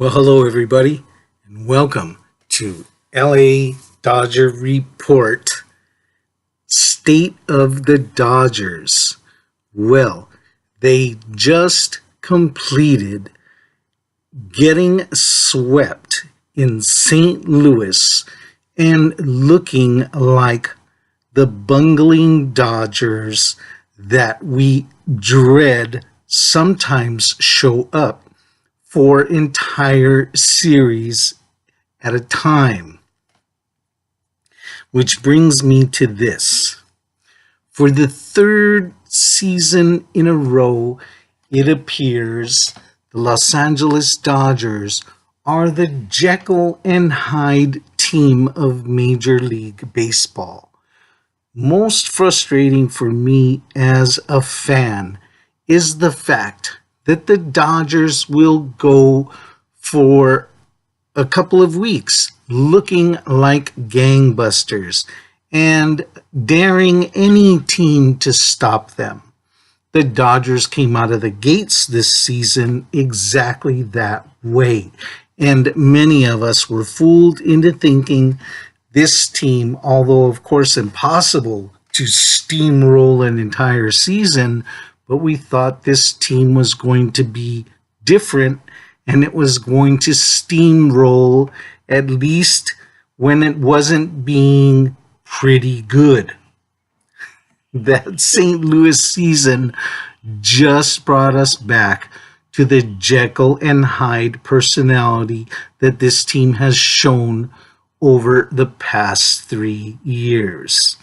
Well, hello, everybody, and welcome to LA Dodger Report State of the Dodgers. Well, they just completed getting swept in St. Louis and looking like the bungling Dodgers that we dread sometimes show up for entire series at a time. Which brings me to this. For the third season in a row, it appears the Los Angeles Dodgers are the Jeckyll-Hyde team of Major League Baseball. Most frustrating for me as a fan is the fact that the Dodgers will go for a couple of weeks looking like gangbusters and daring any team to stop them. The Dodgers came out of the gates this season exactly that way, and many of us were fooled into thinking this team, although of course impossible to steamroll an entire season, but we thought this team was going to be different and it was going to steamroll, at least when it wasn't being pretty good. That St. Louis season just brought us back to the Jekyll and Hyde personality that this team has shown over the past 3 years.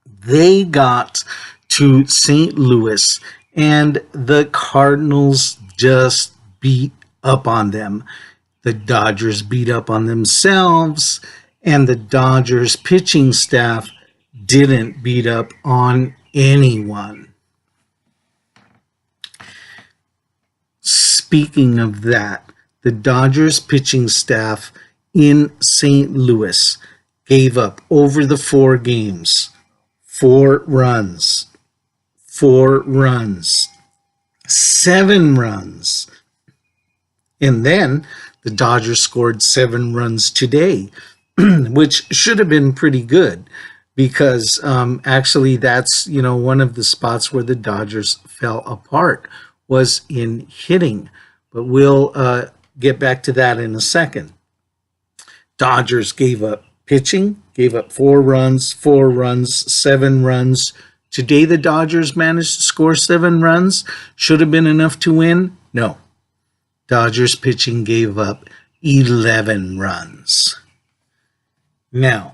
They got to St. Louis and the Cardinals just beat up on them. The Dodgers beat up on themselves, and the Dodgers pitching staff didn't beat up on anyone. Speaking of that, the Dodgers pitching staff in St. Louis gave up over the 4 games 4 runs, 7 runs. And then the Dodgers scored 7 runs today, which should have been pretty good because actually that's, one of the spots where the Dodgers fell apart was in hitting. But we'll get back to that in a second. Dodgers gave up pitching, gave up 4 runs, 7 runs. Today, the Dodgers managed to score 7 runs. Should have been enough to win? No. Dodgers pitching gave up 11 runs. Now,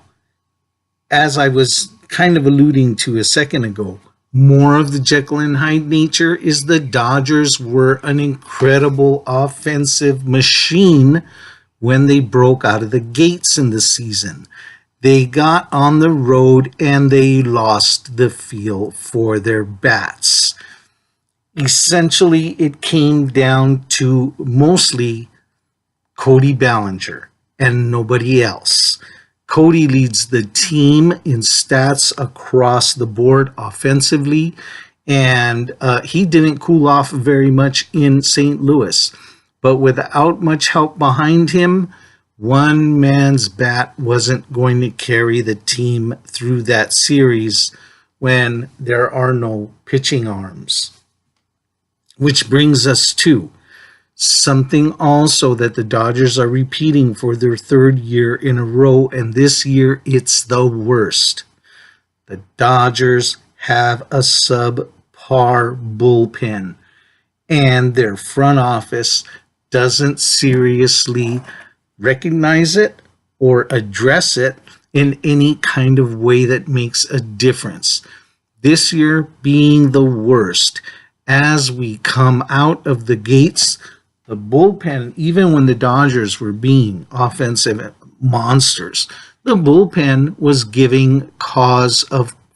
as I was kind of alluding to a second ago, more of the Jekyll and Hyde nature is the Dodgers were an incredible offensive machine when they broke out of the gates in the season. They got on the road and they lost the feel for their bats. Essentially, it came down to mostly Cody Bellinger and nobody else. Cody leads the team in stats across the board offensively, and he didn't cool off very much in St. Louis. But without much help behind him, one man's bat wasn't going to carry the team through that series when there are no pitching arms. Which brings us to something also that the Dodgers are repeating for their 3rd year in a row, and this year it's the worst. The Dodgers have a subpar bullpen, and their front office doesn't seriously recognize it or address it in any kind of way that makes a difference. This year being the worst. As we come out of the gates, the bullpen, even when the Dodgers were being offensive monsters, the bullpen was giving cause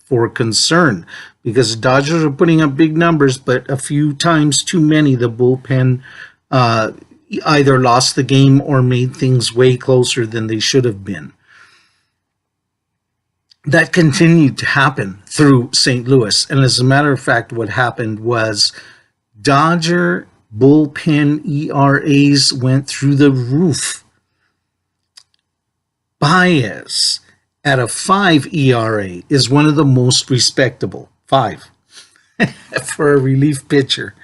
for concern because the Dodgers are putting up big numbers, but a few times too many, the bullpen either lost the game or made things way closer than they should have been. That continued to happen through St. Louis. And as a matter of fact, what happened was Dodger bullpen ERAs went through the roof. Baez at a 5 ERA is one of the most respectable. 5 for a relief pitcher.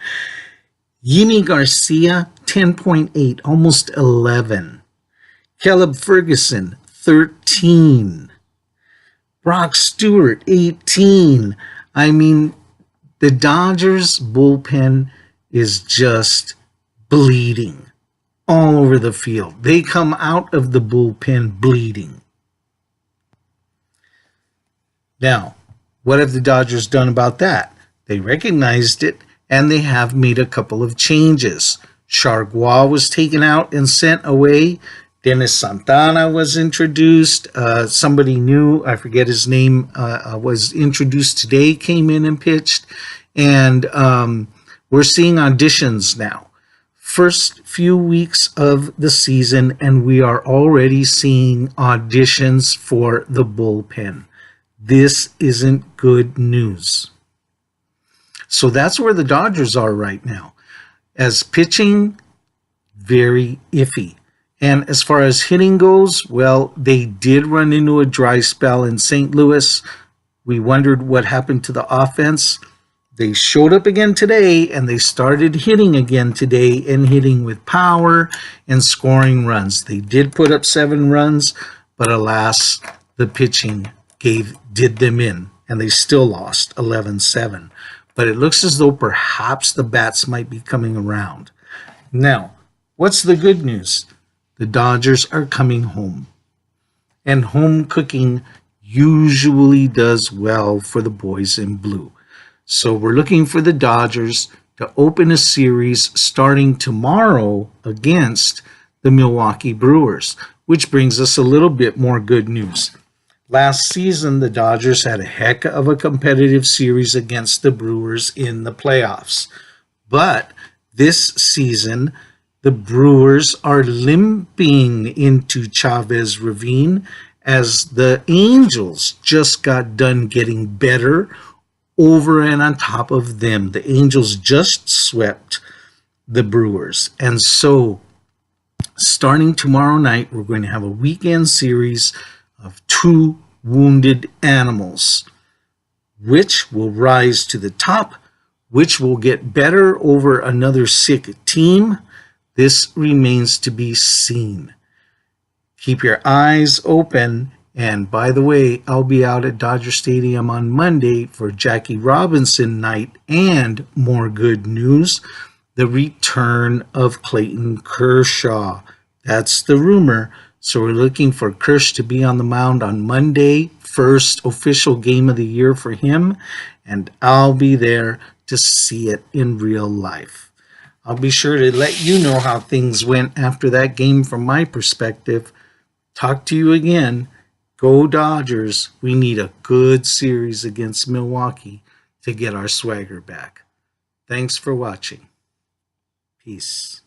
Yimi Garcia, 10.8, almost 11. Caleb Ferguson, 13. Brock Stewart, 18. I mean, the Dodgers bullpen is just bleeding all over the field. They come out of the bullpen bleeding. Now, what have the Dodgers done about that? They recognized it, and they have made a couple of changes. Chargois was taken out and sent away. Dennis Santana was introduced. Somebody new, I forget his name, was introduced today, came in and pitched. And we're seeing auditions now. First few weeks of the season, and we are already seeing auditions for the bullpen. This isn't good news. So that's where the Dodgers are right now. As pitching, very iffy. And as far as hitting goes, well, they did run into a dry spell in St. Louis. We wondered what happened to the offense. They showed up again today, and they started hitting again today, and hitting with power and scoring runs. They did put up 7 runs, but alas, the pitching did them in, and they still lost 11-7. But it looks as though perhaps the bats might be coming around. Now, what's the good news? The Dodgers are coming home, and home cooking usually does well for the boys in blue. So we're looking for the Dodgers to open a series starting tomorrow against the Milwaukee Brewers, which brings us a little bit more good news. Last season, the Dodgers had a heck of a competitive series against the Brewers in the playoffs. But this season, the Brewers are limping into Chavez Ravine as the Angels just got done getting better over and on top of them. The Angels just swept the Brewers. And so starting tomorrow night, we're going to have a weekend series of 2 wounded animals. Which will rise to the top? Which will get better over another sick team? This remains to be seen. Keep your eyes open. And by the way, I'll be out at Dodger Stadium on Monday for Jackie Robinson night, and more good news, the return of Clayton Kershaw. That's the rumor. So we're looking for Kersh to be on the mound on Monday, first official game of the year for him, and I'll be there to see it in real life. I'll be sure to let you know how things went after that game from my perspective. Talk to you again. Go Dodgers. We need a good series against Milwaukee to get our swagger back. Thanks for watching. Peace.